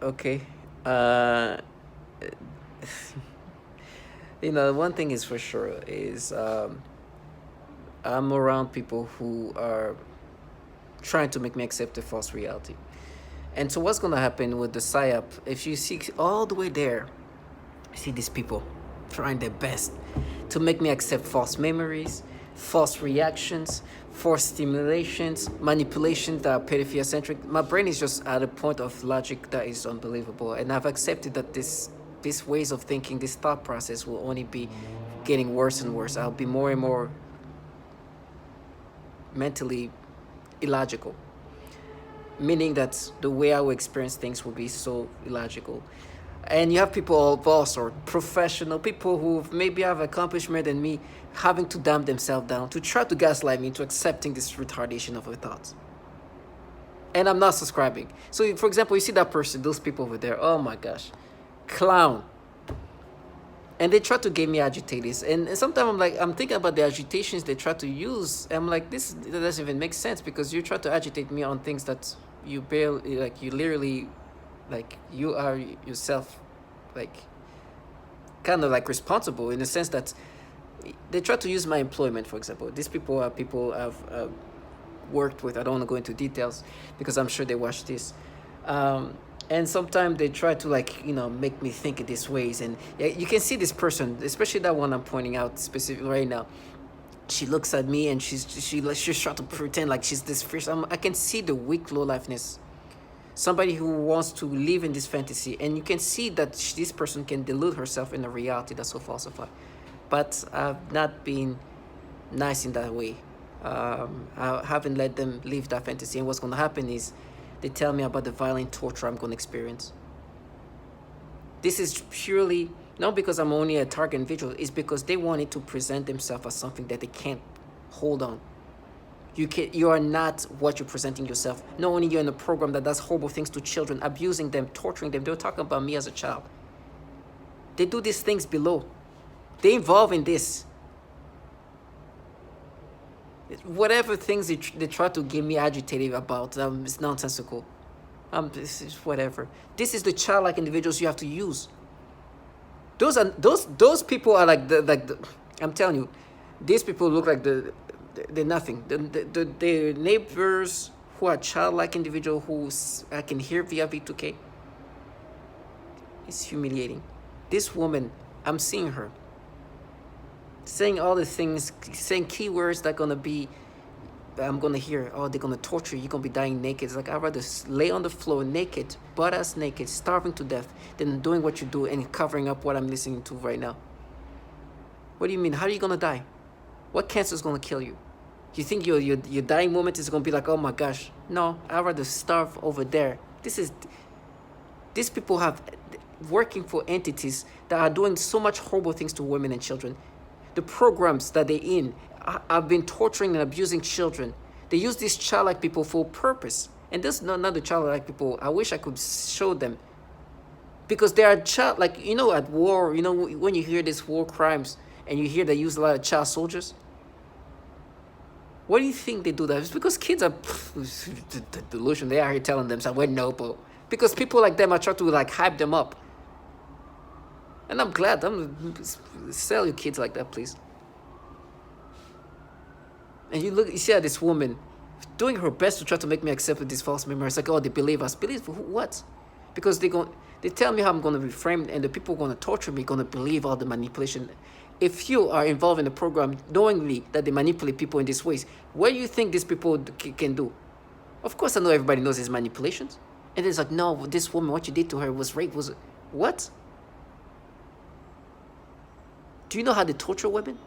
Okay. One thing is for sure is I'm around people who are trying to make me accept a false reality. And so what's going to happen with the PSYOP, if you see all the way there, see these people trying their best to make me accept false memories, false reactions, false stimulations, manipulations that are pedophilia-centric. My brain is just at a point of logic that is unbelievable. And I've accepted that these ways of thinking, this thought process will only be getting worse and worse. I'll be more and more mentally illogical, meaning that the way I will experience things will be so illogical. And you have people of all sorts, professional people who maybe have accomplishment than me, having to dumb themselves down to try to gaslight me into accepting this retardation of a thought. And I'm not subscribing. So, for example, you see that person, those people over there, oh my gosh, clown. And they try to get me agitated. And sometimes I'm thinking about the agitations they try to use. I'm like, this doesn't even make sense because you try to agitate me on things that you barely, like, you literally, like, you are yourself, like, kind of like responsible in the sense that they try to use my employment, for example. These people are people I've worked with. I don't want to go into details because I'm sure they watch this. And sometimes they try to, like, make me think in these ways. And yeah, you can see this person, especially that one I'm pointing out specifically right now. She looks at me and she's trying to pretend like she's this fish. I can see the weak low lifeness. Somebody who wants to live in this fantasy, and you can see that this person can delude herself in a reality that's so falsified. But I've not been nice in that way. I haven't let them live that fantasy. And what's going to happen is they tell me about the violent torture I'm going to experience. This is purely not because I'm only a target individual. It's because they wanted to present themselves as something that they can't hold on. You are not what you're presenting yourself. Not only you're in a program that does horrible things to children, abusing them, torturing them. They were talking about me as a child. They do these things below. They involve in this. Whatever things they try to get me agitated about, it's nonsensical. This is whatever. This is the childlike individuals you have to use. Those people are like I'm telling you, these people look like they're nothing. The neighbors who are childlike individual who I can hear via V2K. It's humiliating. This woman, I'm seeing her saying all the things, saying keywords that I'm gonna hear. Oh, they're gonna torture you. You're gonna be dying naked. It's like I'd rather lay on the floor naked, butt ass naked, starving to death, than doing what you do and covering up what I'm listening to right now. What do you mean? How are you gonna die? What cancer is gonna kill you? You think your dying moment is gonna be like, oh my gosh? No, I'd rather starve over there. These people have working for entities that are doing so much horrible things to women and children. The programs that they're in have been torturing and abusing children. They use these childlike people for a purpose. And this is not the childlike people. I wish I could show them. Because they are like, at war, when you hear these war crimes and you hear they use a lot of child soldiers, what do you think they do that? It's because kids are delusion. They are here telling themselves we're noble. Because people like them are trying to like hype them up. And I'm glad. Sell your kids like that, please. And you see how this woman doing her best to try to make me accept these false memories. Like, oh, they believe us. Believe for what? Because they tell me how I'm going to be framed, and the people going to torture me going to believe all the manipulation. If you are involved in the program knowingly that they manipulate people in these ways, what do you think these people can do? Of course, I know everybody knows these manipulations. And it's like, no, this woman, what you did to her was rape. Was it? What? Do you know how they torture women?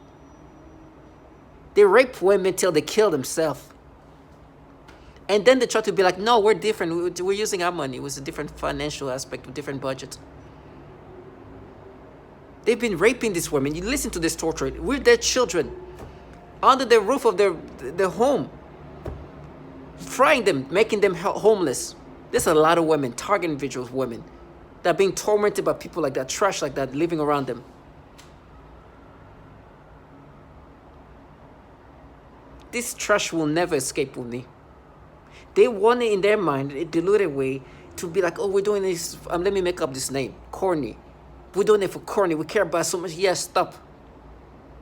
They rape women till they kill themselves. And then they try to be like, no, we're different. We're using our money. It was a different financial aspect, a different budget. They've been raping these women. You listen to this torture. We're their children. Under the roof of their home. Frying them, making them homeless. There's a lot of women, target individuals, women, that are being tormented by people like that, trash like that, living around them. This trash will never escape with me. They want it in their mind, a deluded way, to be like, oh, we're doing this. Let me make up this name, corny. We're doing it for corny. We care about so much. Yes, stop.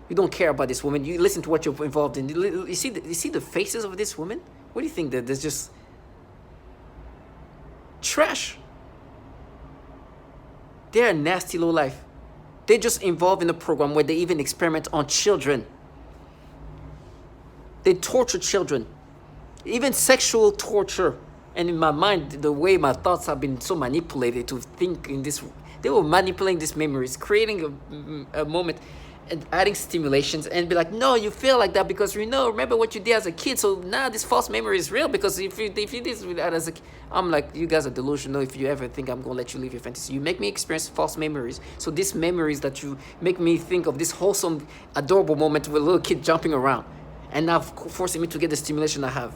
You don't care about this woman. You listen to what you're involved in. You see the faces of this woman? What do you think? That there's just trash. They're a nasty low life. They're just involved in a program where they even experiment on children. They torture children. Even sexual torture. And in my mind, the way my thoughts have been so manipulated to think in this, they were manipulating these memories, creating a moment and adding stimulations and be like, no, you feel like that because remember what you did as a kid. So now this false memory is real because if you did that as a kid, I'm like, you guys are delusional if you ever think I'm going to let you live your fantasy. You make me experience false memories. So these memories that you make me think of this wholesome, adorable moment with a little kid jumping around and now forcing me to get the stimulation I have.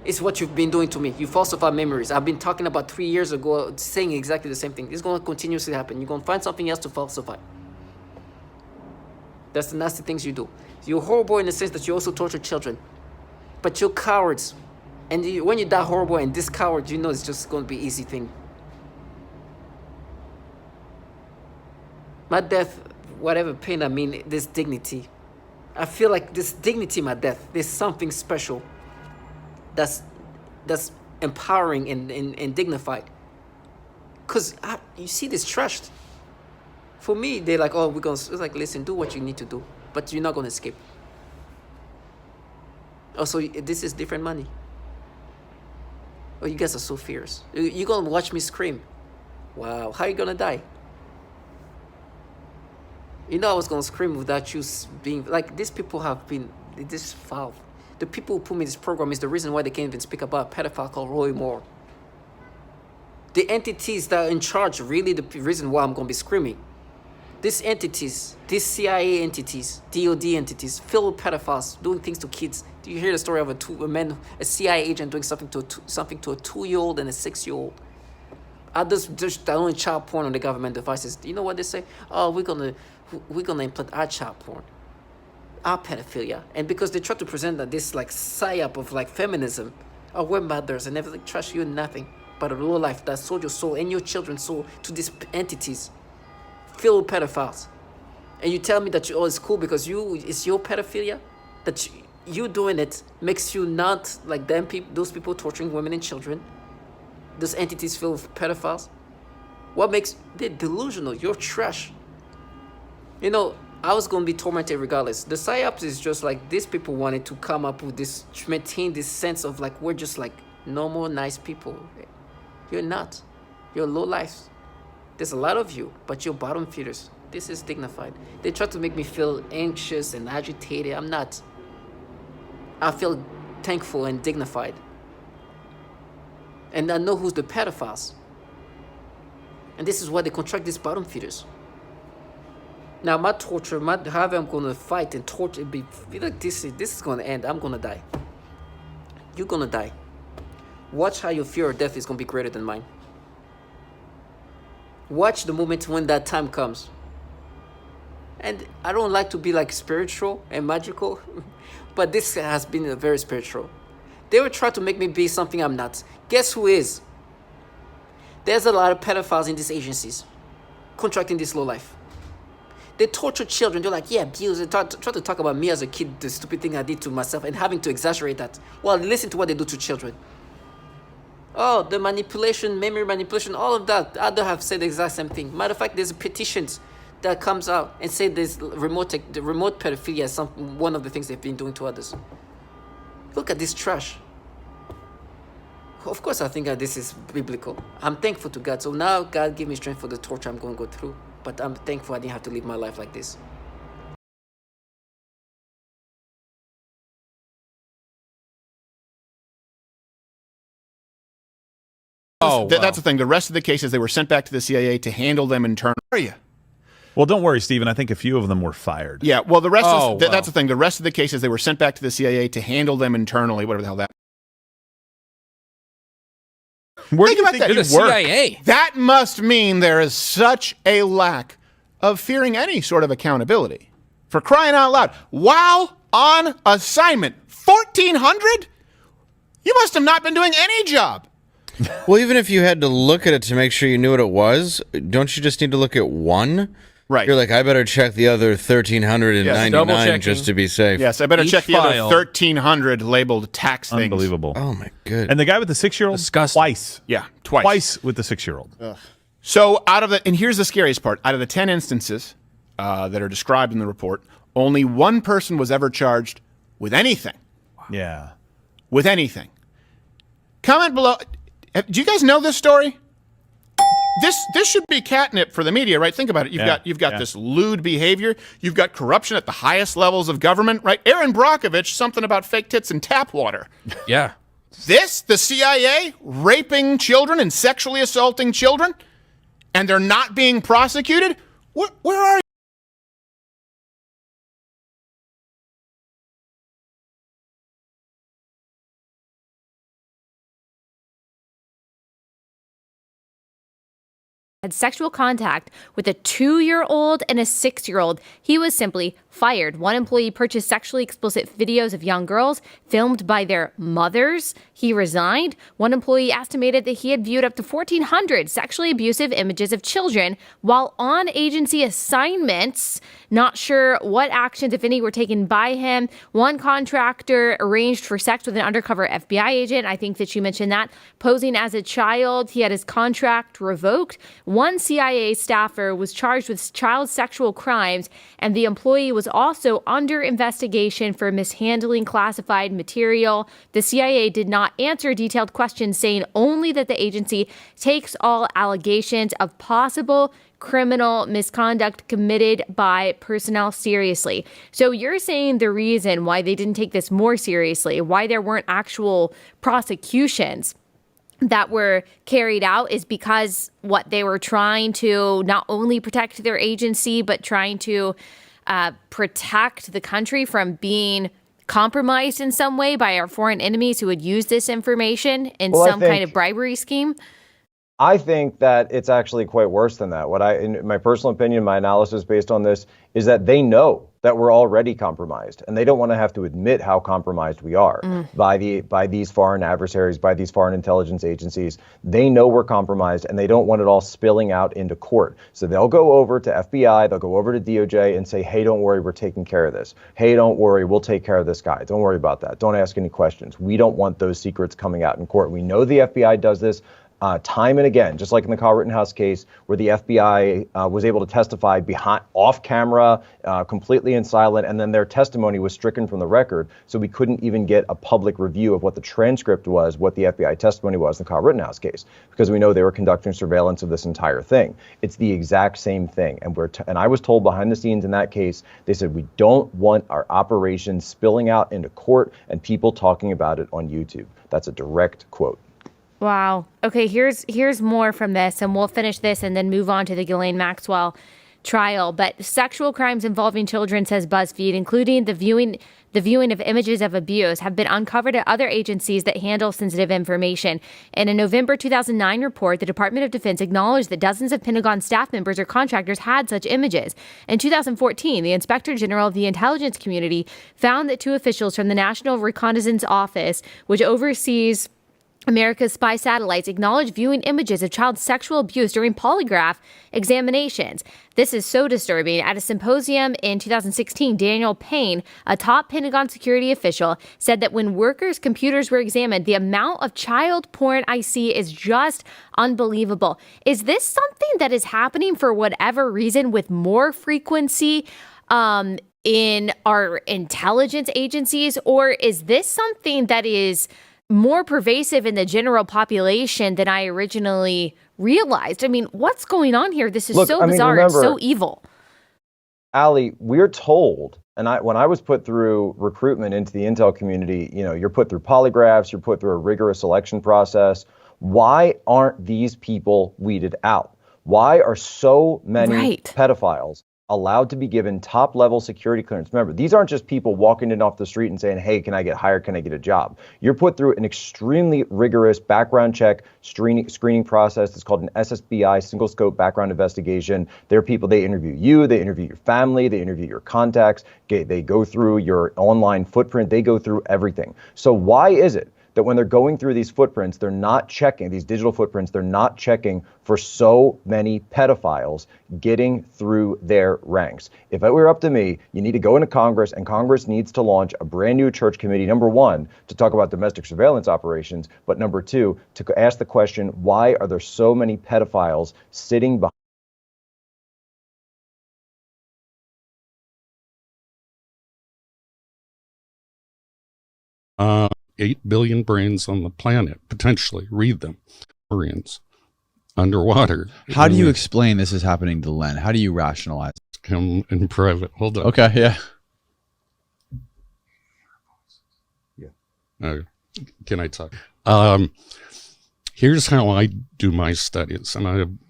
It's what you've been doing to me. You falsify memories. I've been talking about 3 years ago, saying exactly the same thing. It's going to continuously happen. You're going to find something else to falsify. That's the nasty things you do. You're horrible in the sense that you also torture children. But you're cowards. And when you die horrible and this coward, it's just going to be an easy thing. My death, whatever pain I mean, this dignity. I feel like this dignity in my death, there's something special that's empowering and dignified. Because you see this trashed. For me, they're like, oh, it's like, listen, do what you need to do, but you're not going to escape. Also, this is different money. Oh, you guys are so fierce. You're going to watch me scream. Wow, how are you going to die? I was going to scream without you being, like, these people have been, this foul. The people who put me in this program is the reason why they can't even speak about a pedophile called Roy Moore. The entities that are in charge, really the reason why I'm going to be screaming. These entities, these CIA entities, DOD entities, filled with pedophiles doing things to kids. Do you hear the story of a CIA agent doing something to a 2-year-old and a 6-year-old? Others just downloading child porn on the government devices. Do you know what they say? Oh, we're gonna implant our child porn, our pedophilia, and because they try to present that this like psyop of like feminism, oh, we're mothers and everything. Trash, you're nothing but a low life that sold your soul and your children's soul to these entities. Filled with pedophiles, and you tell me that it's cool because it's your pedophilia, that you doing it makes you not like them people, those people torturing women and children, those entities filled with pedophiles. What makes they're delusional? You're trash. I was gonna be tormented regardless. The PSYOPS is just like these people wanted to come up with this, maintain this sense of like we're just like normal, nice people. You're not. You're low lives. There's a lot of you, but you're bottom feeders. This is dignified. They try to make me feel anxious and agitated. I'm not. I feel thankful and dignified. And I know who's the pedophiles. And this is why they contract these bottom feeders. Now, my torture, however I'm going to fight and torture, be like this is going to end. I'm going to die. You're going to die. Watch how your fear of death is going to be greater than mine. Watch the moment when that time comes. And I don't like to be like spiritual and magical, but this has been very spiritual. They would try to make me be something I'm not. Guess who is? There's a lot of pedophiles in these agencies contracting this low life. They torture children. They're like, yeah, abuse. They try to talk about me as a kid, the stupid thing I did to myself, and having to exaggerate that. Well, listen to what they do to children. Oh, the manipulation, memory manipulation, all of that. Others have said the exact same thing. Matter of fact, there's petitions that comes out and say there's remote pedophilia is one of the things they've been doing to others. Look at this trash. Of course, I think that this is biblical. I'm thankful to God. So now God gave me strength for the torture I'm going to go through. But I'm thankful I didn't have to live my life like this. Oh, wow. That's the thing. The rest of the cases, they were sent back to the CIA to handle them internally. Where are you? Well, don't worry, Stephen. I think a few of them were fired. Yeah, well, the rest that's the thing. The rest of the cases, they were sent back to the CIA to handle them internally, whatever the hell that. Where do you think you work? CIA. That must mean there is such a lack of fearing any sort of accountability. For crying out loud. While on assignment, 1,400? You must have not been doing any job. Well, even if you had to look at it to make sure you knew what it was, don't you just need to look at one? Right. You're like, I better check the other 1,399 Double-checking. just to be safe. Yes, I better Each check the other file. 1,300 labeled tax things. Unbelievable. Oh, my goodness. And the guy with the 6-year-old? Disgusting. Twice. Yeah, twice. Twice with the 6-year-old. So and here's the scariest part. Out of the 10 instances that are described in the report, only one person was ever charged with anything. Yeah. With anything. Comment below. Do you guys know this story? This should be catnip for the media, right? Think about it. You've got this lewd behavior. You've got corruption at the highest levels of government, right? Aaron Brockovich, something about fake tits and tap water. Yeah. The CIA, raping children and sexually assaulting children, and they're not being prosecuted? Where are you? Had sexual contact with a 2-year-old and a 6-year-old. He was simply fired. One employee purchased sexually explicit videos of young girls filmed by their mothers. He resigned. One employee estimated that he had viewed up to 1,400 sexually abusive images of children while on agency assignments. Not sure what actions, if any, were taken by him. One contractor arranged for sex with an undercover FBI agent. I think that you mentioned that. Posing as a child, he had his contract revoked. One CIA staffer was charged with child sexual crimes, and the employee was also under investigation for mishandling classified material. The CIA did not answer detailed questions, saying only that the agency takes all allegations of possible criminal misconduct committed by personnel seriously. So you're saying the reason why they didn't take this more seriously, why there weren't actual prosecutions that were carried out, is because they were trying to not only protect their agency, but trying to protect the country from being compromised in some way by our foreign enemies who would use this information in some kind of bribery scheme? I think that it's actually quite worse than that. In my personal opinion, my analysis based on this is that they know that we're already compromised, and they don't want to have to admit how compromised we are by these foreign adversaries, by these foreign intelligence agencies. They know we're compromised, and they don't want it all spilling out into court. So they'll go over to FBI, they'll go over to DOJ and say, hey, don't worry, we're taking care of this. Hey, don't worry, we'll take care of this guy. Don't worry about that. Don't ask any questions. We don't want those secrets coming out in court. We know the FBI does this. Time and again, just like in the Kyle Rittenhouse case, where the FBI was able to testify off camera, completely in silent, and then their testimony was stricken from the record. So we couldn't even get a public review of what the transcript was, what the FBI testimony was in the Kyle Rittenhouse case, because we know they were conducting surveillance of this entire thing. It's the exact same thing. And I was told behind the scenes in that case, they said, we don't want our operations spilling out into court and people talking about it on YouTube. That's a direct quote. Wow. Okay, here's more from this, and we'll finish this and then move on to the Ghislaine Maxwell trial. But sexual crimes involving children, says BuzzFeed, including the viewing of images of abuse, have been uncovered at other agencies that handle sensitive information. In a November 2009 report, the Department of Defense acknowledged that dozens of Pentagon staff members or contractors had such images. In 2014, the Inspector General of the Intelligence Community found that 2 officials from the National Reconnaissance Office, which oversees America's spy satellites, acknowledged viewing images of child sexual abuse during polygraph examinations. This is so disturbing. At a symposium in 2016, Daniel Payne, a top Pentagon security official, said that when workers' computers were examined, the amount of child porn I see is just unbelievable. Is this something that is happening for whatever reason with more frequency in our intelligence agencies, or is this something that is more pervasive in the general population than I originally realized? I mean, what's going on here? This is so bizarre and so evil. Allie, we're told, and when I was put through recruitment into the intel community, you're put through polygraphs, you're put through a rigorous selection process. Why aren't these people weeded out? Why are so many pedophiles allowed to be given top-level security clearance? Remember, these aren't just people walking in off the street and saying, hey, can I get hired? Can I get a job? You're put through an extremely rigorous background check screening process. It's called an SSBI, single scope background investigation. There are people, they interview you, they interview your family, they interview your contacts, they go through your online footprint, they go through everything. So why is it that when they're going through these footprints, they're not checking, these digital footprints, they're not checking for so many pedophiles getting through their ranks. If it were up to me, you need to go into Congress, and Congress needs to launch a brand new church committee, number one, to talk about domestic surveillance operations, but number two, to ask the question, why are there so many pedophiles sitting behind? 8 billion brains on the planet, potentially. Read them. Marines underwater. How do you explain this is happening to Len? How do you rationalize it? Come in private. Hold on. Okay, yeah. Can I talk? Here's how I do my studies, and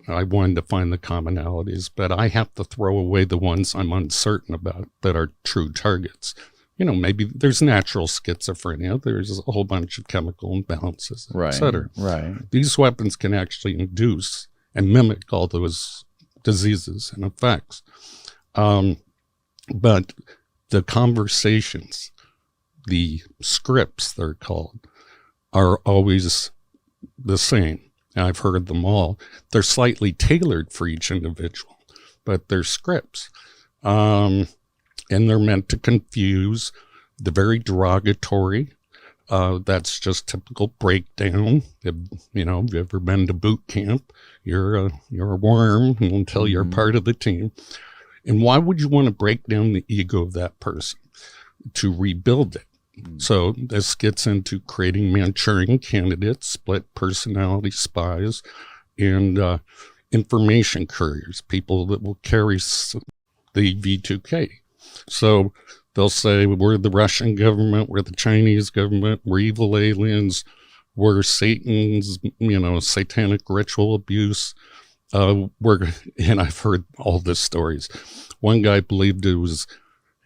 I wanted to find the commonalities, but I have to throw away the ones I'm uncertain about that are true targets. You know, maybe there's natural schizophrenia, there's a whole bunch of chemical imbalances, et cetera. Right. These weapons can actually induce and mimic all those diseases and effects. But the conversations, the scripts, they're called, are always the same. And I've heard them all. They're slightly tailored for each individual, but they're scripts. And they're meant to confuse the very derogatory. That's just typical breakdown. You know, have you ever been to boot camp? You're a worm until you're part of the team. And why would you want to break down the ego of that person? To rebuild it. So this gets into creating Manchurian candidates, split personality spies, and information couriers, people that will carry the V2K. So they'll say, we're the Russian government, we're the Chinese government, we're evil aliens, we're Satan's, satanic ritual abuse. And I've heard all these stories. One guy believed it was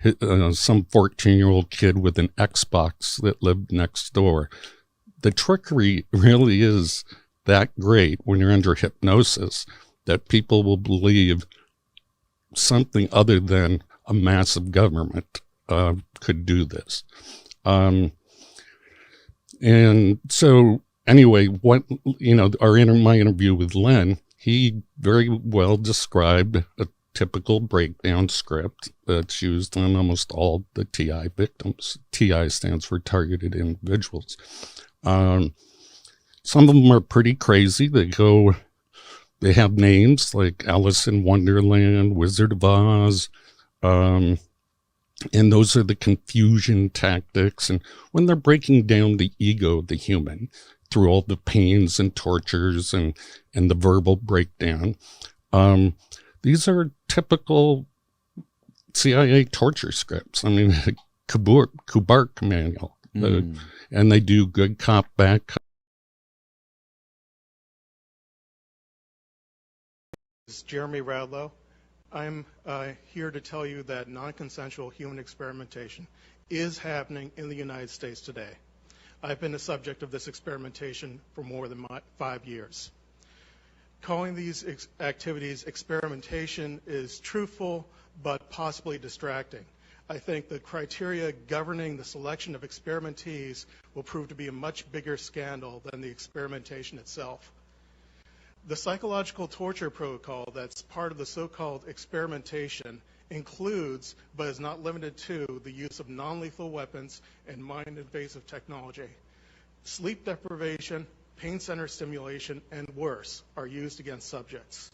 some 14-year-old kid with an Xbox that lived next door. The trickery really is that great when you're under hypnosis that people will believe something other than a massive government could do this. And so anyway, my interview with Len, he very well described a typical breakdown script that's used on almost all the TI victims. TI stands for targeted individuals. Some of them are pretty crazy. They have names like Alice in Wonderland, Wizard of Oz, and those are the confusion tactics. And when they're breaking down the ego of the human through all the pains and tortures and the verbal breakdown, these are typical CIA torture scripts. I mean, Kubark manual. And they do good cop, bad cop. This is Jeremy Radlow. I'm here to tell you that non-consensual human experimentation is happening in the United States today. I've been the subject of this experimentation for more than 5 years. Calling these activities experimentation is truthful but possibly distracting. I think the criteria governing the selection of experimentees will prove to be a much bigger scandal than the experimentation itself. The psychological torture protocol that's part of the so-called experimentation includes, but is not limited to, the use of non-lethal weapons and mind-invasive technology. Sleep deprivation, pain center stimulation, and worse are used against subjects.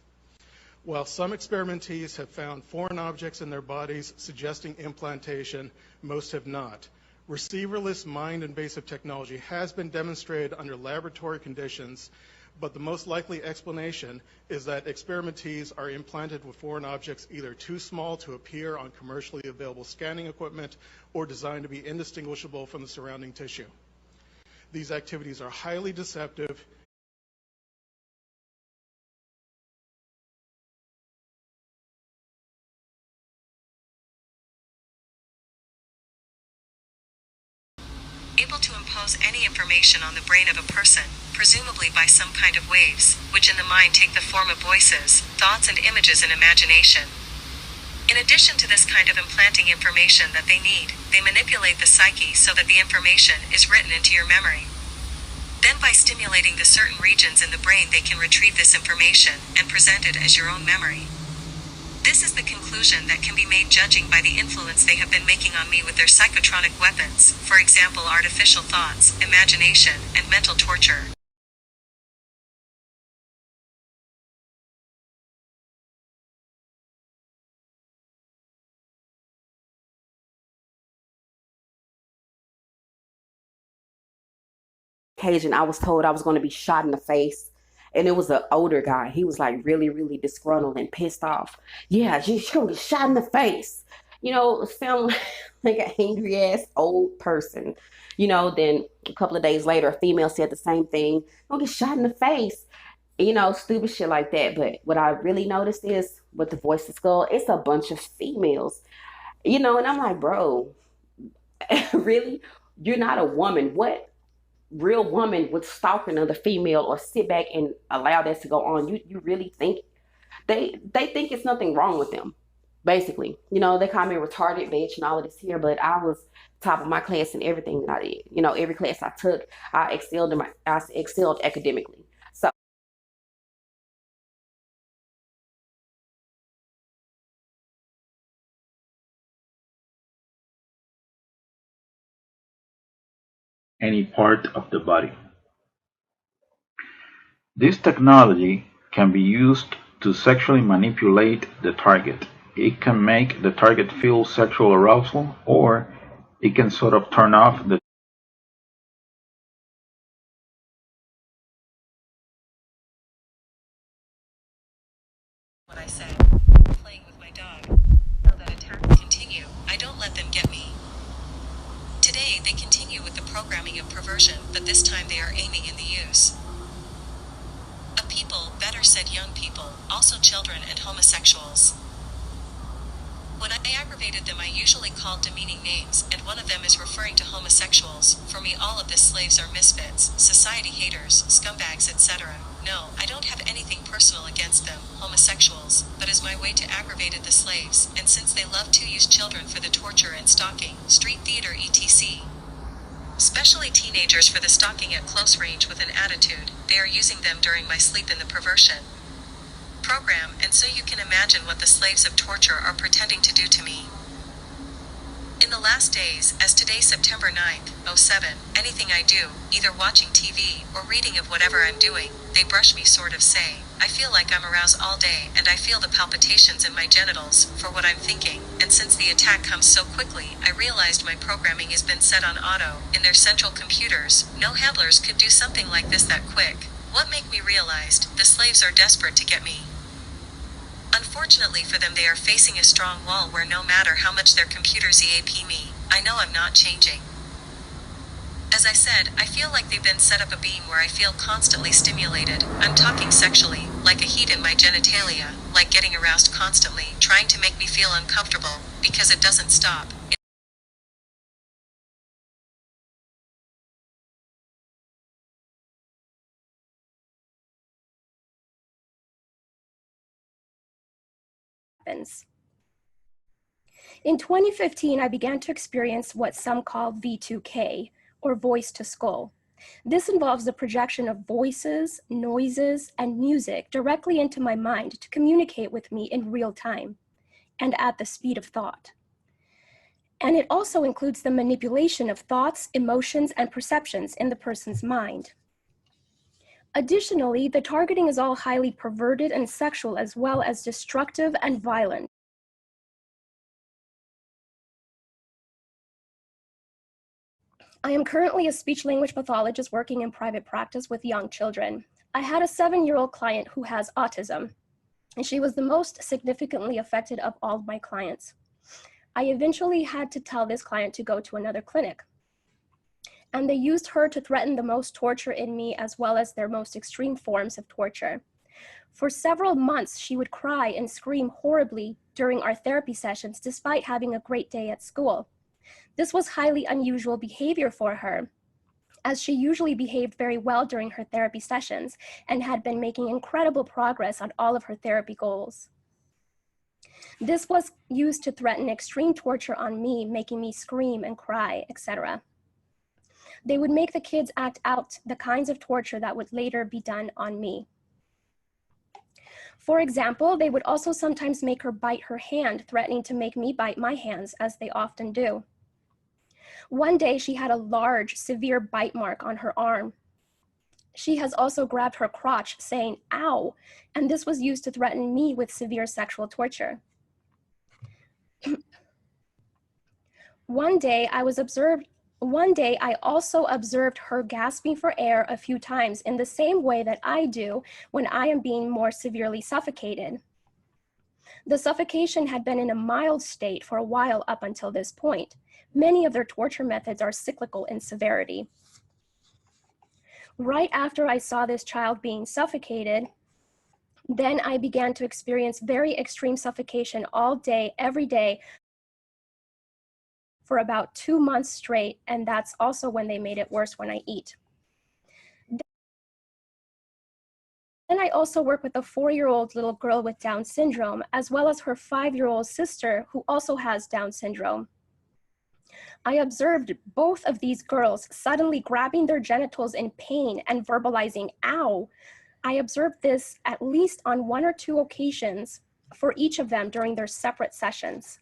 While some experimentees have found foreign objects in their bodies suggesting implantation, most have not. Receiverless mind-invasive technology has been demonstrated under laboratory conditions, but the most likely explanation is that experimentees are implanted with foreign objects either too small to appear on commercially available scanning equipment or designed to be indistinguishable from the surrounding tissue. These activities are highly deceptive. Able to impose any information on the brain of a person, presumably by some kind of waves, which in the mind take the form of voices, thoughts and images and imagination. In addition to this kind of implanting information that they need, they manipulate the psyche so that the information is written into your memory. Then by stimulating the certain regions in the brain they can retrieve this information and present it as your own memory. This is the conclusion that can be made judging by the influence they have been making on me with their psychotronic weapons, for example artificial thoughts, imagination, and mental torture. Occasion, I was told I was going to be shot in the face. And it was an older guy. He was like really, really disgruntled and pissed off. Yeah, you're going to get shot in the face. You know, it sounded like an angry ass old person. You know, then a couple of days later, a female said the same thing. Don't get shot in the face. You know, stupid shit like that. But what I really noticed is with the Voice to Skull, it's a bunch of females. You know, and I'm like, bro, really? You're not a woman. What real woman would stalk another female or sit back and allow that to go on? You really think they think it's nothing wrong with them? Basically, you know, they call me a retarded bitch and all of this here, but I was top of my class in everything that I did. You know, every class I took, I excelled academically. So any part of the body. This technology can be used to sexually manipulate the target. It can make the target feel sexual arousal, or it can sort of turn off the What I said. Playing with my dog. Now that attacks continue, I don't let them get me. Today, they continue with the programming of perversion, but this time they are aiming in the use of people, better said young people, also children and homosexuals. When I aggravated them, I usually called demeaning names, and one of them is referring to homosexuals. For me, all of the slaves are misfits, society haters, scumbags, etc. No, I don't have anything personal against them, homosexuals, but as my way to aggravate the slaves, and since they love to use children for the torture and stalking, street theater etc. Especially teenagers for the stalking at close range with an attitude, they are using them during my sleep in the perversion program, and so you can imagine what the slaves of torture are pretending to do to me. In the last days, as today September 9th, 07, anything I do, either watching TV or reading of whatever I'm doing, they brush me sort of say, I feel like I'm aroused all day and I feel the palpitations in my genitals for what I'm thinking, and since the attack comes so quickly, I realized my programming has been set on auto, in their central computers, no handlers could do something like this that quick. What make me realized, the slaves are desperate to get me. Unfortunately for them, they are facing a strong wall where no matter how much their computers EAP me, I know I'm not changing. As I said, I feel like they've been set up a beam where I feel constantly stimulated. I'm talking sexually, like a heat in my genitalia, like getting aroused constantly, trying to make me feel uncomfortable, because it doesn't stop. In 2015, I began to experience what some call V2K, or voice to skull. This involves the projection of voices, noises, and music directly into my mind to communicate with me in real time and at the speed of thought. And it also includes the manipulation of thoughts, emotions, and perceptions in the person's mind. Additionally, the targeting is all highly perverted and sexual, as well as destructive and violent. I am currently a speech-language pathologist working in private practice with young children. I had a 7-year-old client who has autism, and she was the most significantly affected of all of my clients. I eventually had to tell this client to go to another clinic, and they used her to threaten the most torture in me, as well as their most extreme forms of torture. For several months, she would cry and scream horribly during our therapy sessions, despite having a great day at school. This was highly unusual behavior for her, as she usually behaved very well during her therapy sessions and had been making incredible progress on all of her therapy goals. This was used to threaten extreme torture on me, making me scream and cry, etc. They would make the kids act out the kinds of torture that would later be done on me. For example, they would also sometimes make her bite her hand, threatening to make me bite my hands, as they often do. One day, she had a large, severe bite mark on her arm. She has also grabbed her crotch, saying, "Ow," and this was used to threaten me with severe sexual torture. One day, I also observed her gasping for air a few times in the same way that I do when I am being more severely suffocated. The suffocation had been in a mild state for a while up until this point. Many of their torture methods are cyclical in severity. Right after I saw this child being suffocated, then I began to experience very extreme suffocation all day, every day, for about 2 months straight, and that's also when they made it worse when I eat. Then I also work with a 4-year-old little girl with Down syndrome, as well as her 5-year-old sister who also has Down syndrome. I observed both of these girls suddenly grabbing their genitals in pain and verbalizing, "Ow." I observed this at least on 1 or 2 occasions for each of them during their separate sessions.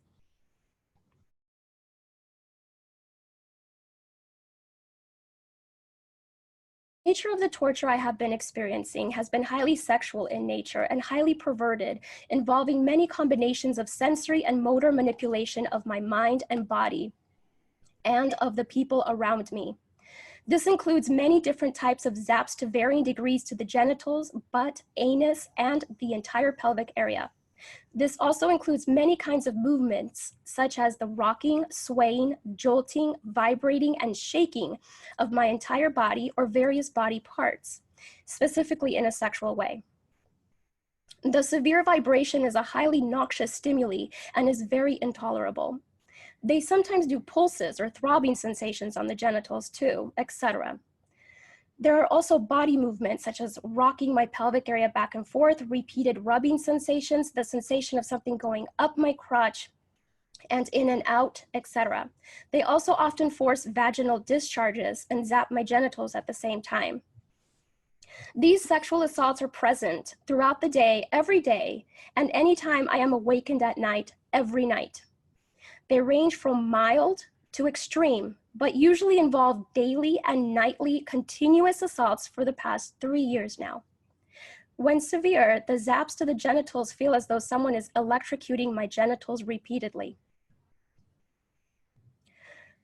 The nature of the torture I have been experiencing has been highly sexual in nature and highly perverted, involving many combinations of sensory and motor manipulation of my mind and body, and of the people around me. This includes many different types of zaps to varying degrees to the genitals, butt, anus, and the entire pelvic area. This also includes many kinds of movements, such as the rocking, swaying, jolting, vibrating, and shaking of my entire body or various body parts, specifically in a sexual way. The severe vibration is a highly noxious stimuli and is very intolerable. They sometimes do pulses or throbbing sensations on the genitals too, etc. There are also body movements such as rocking my pelvic area back and forth, repeated rubbing sensations, the sensation of something going up my crotch and in and out, etc. They also often force vaginal discharges and zap my genitals at the same time. These sexual assaults are present throughout the day, every day, and anytime I am awakened at night, every night. They range from mild to extreme, but usually involve daily and nightly continuous assaults for the past 3 years now. When severe, the zaps to the genitals feel as though someone is electrocuting my genitals repeatedly.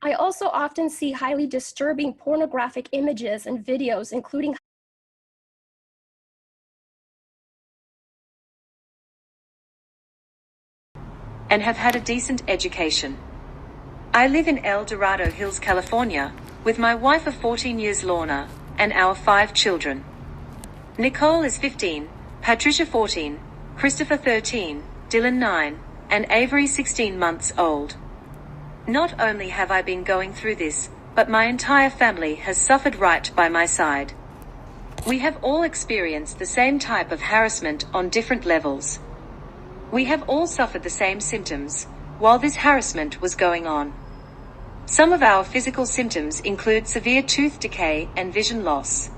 I also often see highly disturbing pornographic images and videos, including and have had a decent education. I live in El Dorado Hills, California, with my wife of 14 years, Lorna, and our 5 children. Nicole is 15, Patricia 14, Christopher 13, Dylan 9, and Avery 16 months old. Not only have I been going through this, but my entire family has suffered right by my side. We have all experienced the same type of harassment on different levels. We have all suffered the same symptoms while this harassment was going on. Some of our physical symptoms include severe tooth decay and vision loss,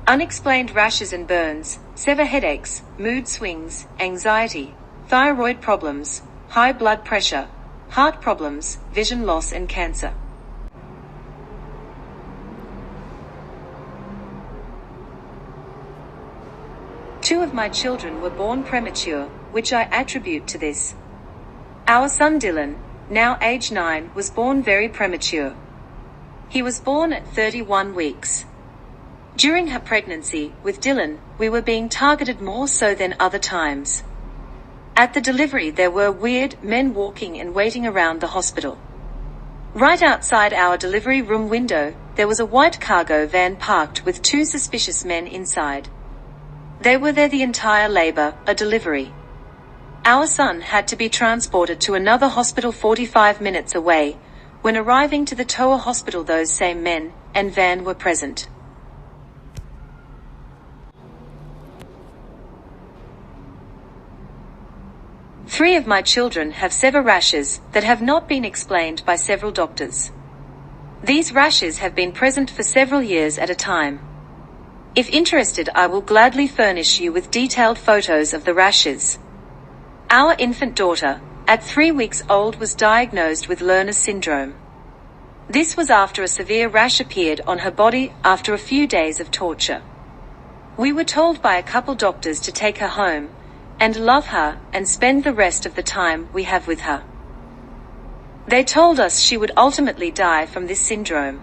unexplained rashes and burns, severe headaches, mood swings, anxiety, thyroid problems, high blood pressure, heart problems, vision loss, and cancer. Two of my children were born premature, which I attribute to this. Our son Dylan, now age 9, was born very premature. He was born at 31 weeks. During her pregnancy with Dylan, we were being targeted more so than other times. At the delivery, there were weird men walking and waiting around the hospital. Right outside our delivery room window, there was a white cargo van parked with 2 suspicious men inside. They were there the entire labor, a delivery. Our son had to be transported to another hospital 45 minutes away. When arriving to the Toa hospital, those same men and van were present. Three of my children have severe rashes that have not been explained by several doctors. These rashes have been present for several years at a time. If interested, I will gladly furnish you with detailed photos of the rashes. Our infant daughter, at 3 weeks old, was diagnosed with Lerner's syndrome. This was after a severe rash appeared on her body after a few days of torture. We were told by a couple doctors to take her home and love her and spend the rest of the time we have with her. They told us she would ultimately die from this syndrome.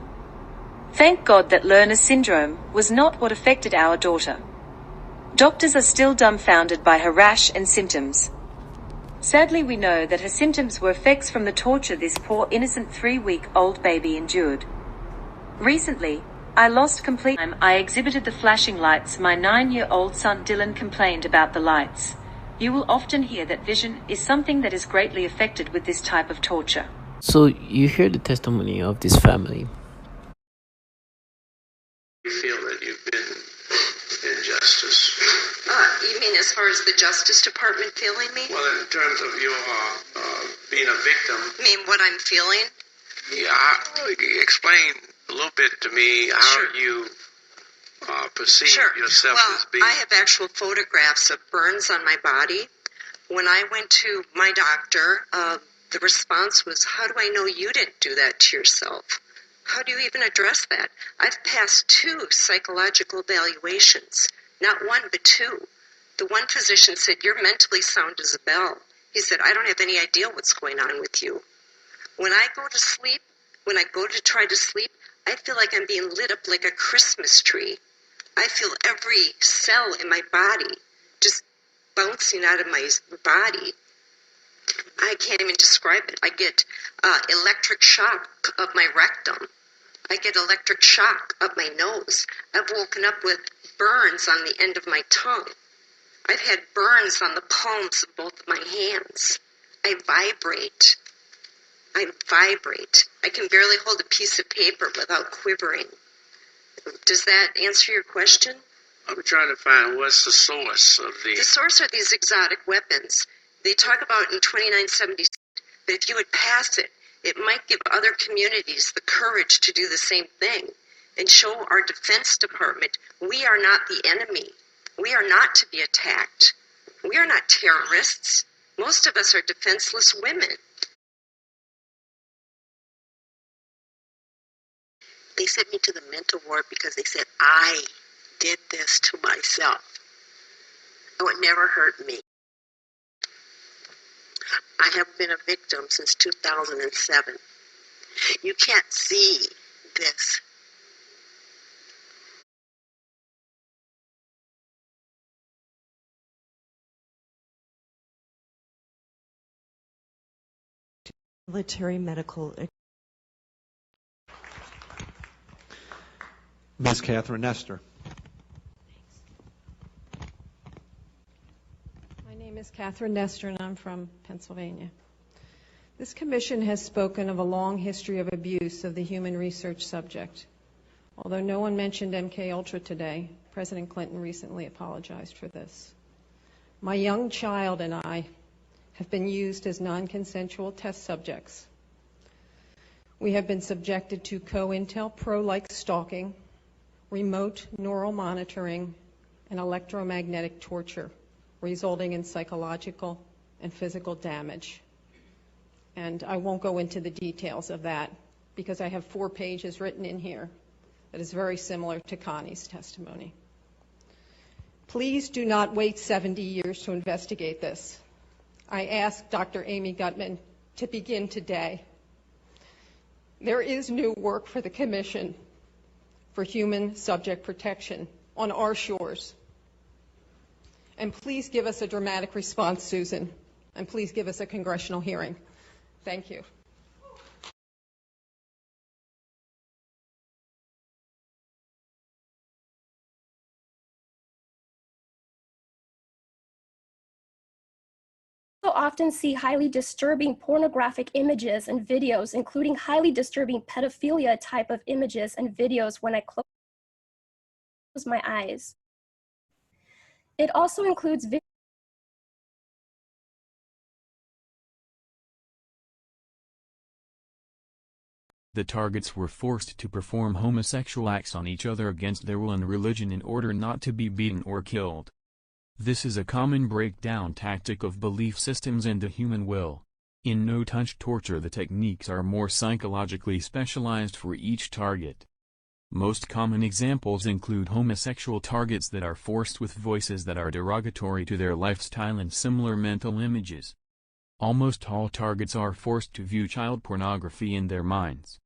Thank God that Lerner's syndrome was not what affected our daughter. Doctors are still dumbfounded by her rash and symptoms. Sadly, we know that her symptoms were effects from the torture this poor innocent 3-week-old baby endured. Recently, I lost complete time. I exhibited the flashing lights. My 9-year-old son Dylan complained about the lights. You will often hear that vision is something that is greatly affected with this type of torture. So you hear the testimony of this family. You feel that you've been injustice? You mean as far as the Justice Department feeling me? Well, in terms of your being a victim. You mean what I'm feeling? Yeah, explain a little bit to me how you perceive yourself as being. I have actual photographs of burns on my body. When I went to my doctor, the response was, "How do I know you didn't do that to yourself? How do you even address that?" I've passed 2 psychological evaluations, not 1 but 2. The one physician said, "You're mentally sound as a bell." He said, "I don't have any idea what's going on with you." When I go to sleep, when I go to try to sleep, I feel like I'm being lit up like a Christmas tree. I feel every cell in my body just bouncing out of my body. I can't even describe it. I get electric shock of my rectum. I get electric shock up my nose. I've woken up with burns on the end of my tongue. I've had burns on the palms of both of my hands. I vibrate. I can barely hold a piece of paper without quivering. Does that answer your question? I'm trying to find what's the source of the... The source are these exotic weapons. They talk about in 2976 that if you would pass it, it might give other communities the courage to do the same thing and show our Defense Department we are not the enemy. We are not to be attacked. We are not terrorists. Most of us are defenseless women. They sent me to the mental ward because they said I did this to myself. It would never hurt me. I have been a victim since 2007. You can't see this. Military medical. Ms. Catherine Nestor. My name is Catherine Nestor, and I'm from Pennsylvania. This commission has spoken of a long history of abuse of the human research subject. Although no one mentioned MKUltra today, President Clinton recently apologized for this. My young child and I have been used as non-consensual test subjects. We have been subjected to COINTELPRO-like stalking, remote neural monitoring, and electromagnetic torture, resulting in psychological and physical damage. And I won't go into the details of that because I have 4 pages written in here that is very similar to Connie's testimony. Please do not wait 70 years to investigate this. I ask Dr. Amy Gutman to begin today. There is new work for the Commission for Human Subject Protection on our shores. And please give us a dramatic response, Susan, and please give us a congressional hearing. Thank you. Also often see highly disturbing pornographic images and videos, including highly disturbing pedophilia type of images and videos when I close my eyes. It also includes The targets were forced to perform homosexual acts on each other against their will and religion in order not to be beaten or killed. This is a common breakdown tactic of belief systems and the human will. In no-touch torture, the techniques are more psychologically specialized for each target. Most common examples include homosexual targets that are forced with voices that are derogatory to their lifestyle and similar mental images. Almost all targets are forced to view child pornography in their minds.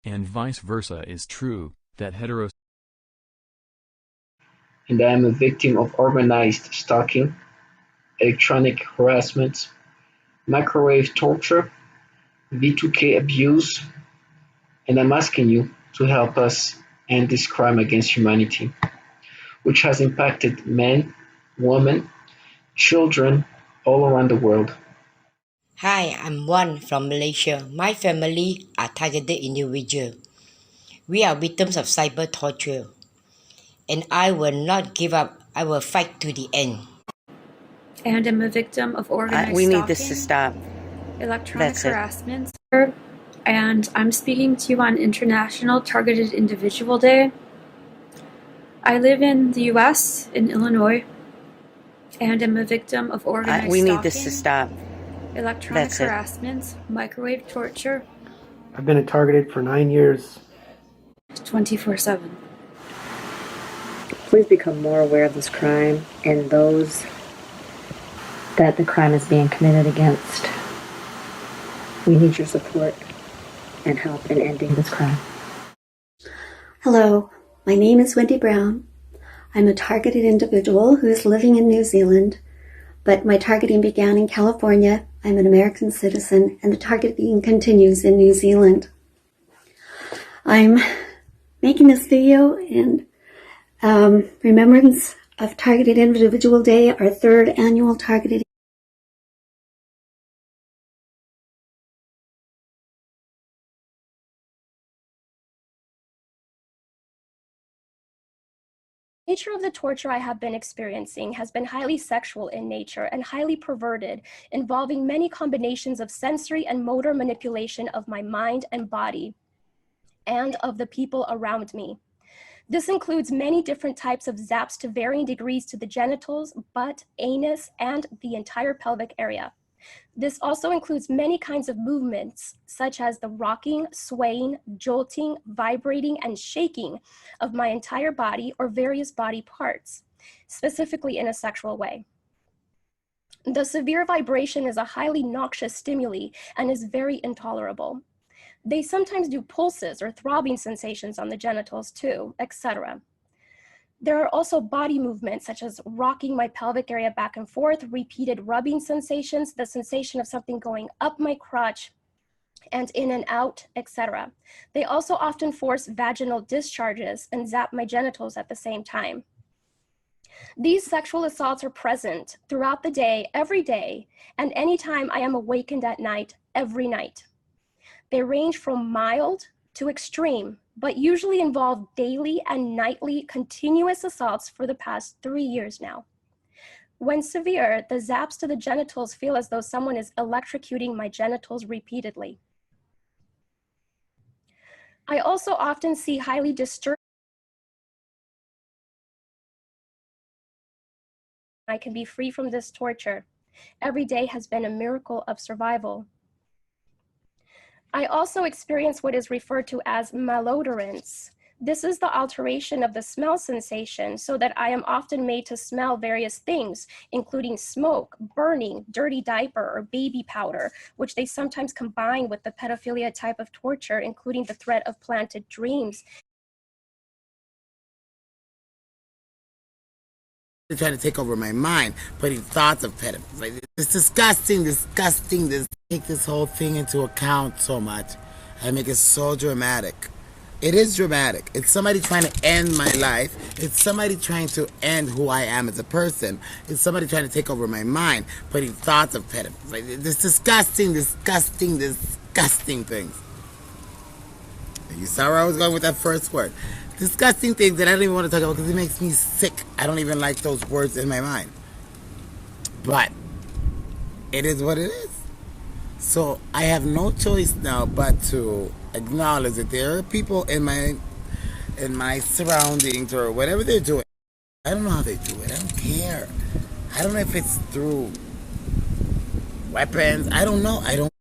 And vice versa is true, that And I am a victim of organized stalking, electronic harassment, microwave torture, V2K abuse, and I'm asking you to help us end this crime against humanity, which has impacted men, women, children all around the world. Hi, I'm Wan from Malaysia. My family are targeted individuals. We are victims of cyber torture. And I will not give up. I will fight to the end. And I'm a victim of organized We need stalking, this to stop. electronic That's it. harassment, and I'm speaking to you on International Targeted Individual Day. I live in the U.S., in Illinois, and I'm a victim of organized We stalking, need this to stop. electronic That's it. harassment, microwave torture, I've been targeted for 9 years. 24/7. Please become more aware of this crime and those that the crime is being committed against. We need your support and help in ending this crime. Hello, my name is Wendy Brown. I'm a targeted individual who is living in New Zealand, but my targeting began in California. I'm an American citizen, and the targeting continues in New Zealand. I'm making this video in remembrance of Targeted Individual Day, our third annual targeted. The nature of the torture I have been experiencing has been highly sexual in nature and highly perverted, involving many combinations of sensory and motor manipulation of my mind and body and of the people around me. This includes many different types of zaps to varying degrees to the genitals, butt, anus, and the entire pelvic area. This also includes many kinds of movements, such as the rocking, swaying, jolting, vibrating, and shaking of my entire body or various body parts, specifically in a sexual way. The severe vibration is a highly noxious stimuli and is very intolerable. They sometimes do pulses or throbbing sensations on the genitals too, etc. There are also body movements such as rocking my pelvic area back and forth, repeated rubbing sensations, the sensation of something going up my crotch and in and out, etc. They also often force vaginal discharges and zap my genitals at the same time. These sexual assaults are present throughout the day, every day, and anytime I am awakened at night, every night. They range from mild to extreme, but usually involve daily and nightly continuous assaults for the past 3 years now. When severe, the zaps to the genitals feel as though someone is electrocuting my genitals repeatedly. I also often see highly disturbed. I can be free from this torture. Every day has been a miracle of survival. I also experience what is referred to as malodorance. This is the alteration of the smell sensation so that I am often made to smell various things, including smoke, burning, dirty diaper, or baby powder, which they sometimes combine with the pedophilia type of torture, including the threat of planted dreams. They're trying to take over my mind, putting thoughts of pedophilia. Like, it's disgusting. They take this whole thing into account so much and make it so dramatic. It is dramatic. It's somebody trying to end my life. It's somebody trying to end who I am as a person. It's somebody trying to take over my mind, putting thoughts of pedophilia. Like, this disgusting things. You saw where I was going with that first word. Disgusting things that I don't even want to talk about because it makes me sick. I don't even like those words in my mind. But it is what it is. So I have no choice now but to acknowledge that there are people in my surroundings or whatever they're doing. I don't know how they do it. I don't care. I don't know if it's through weapons. I don't know. I don't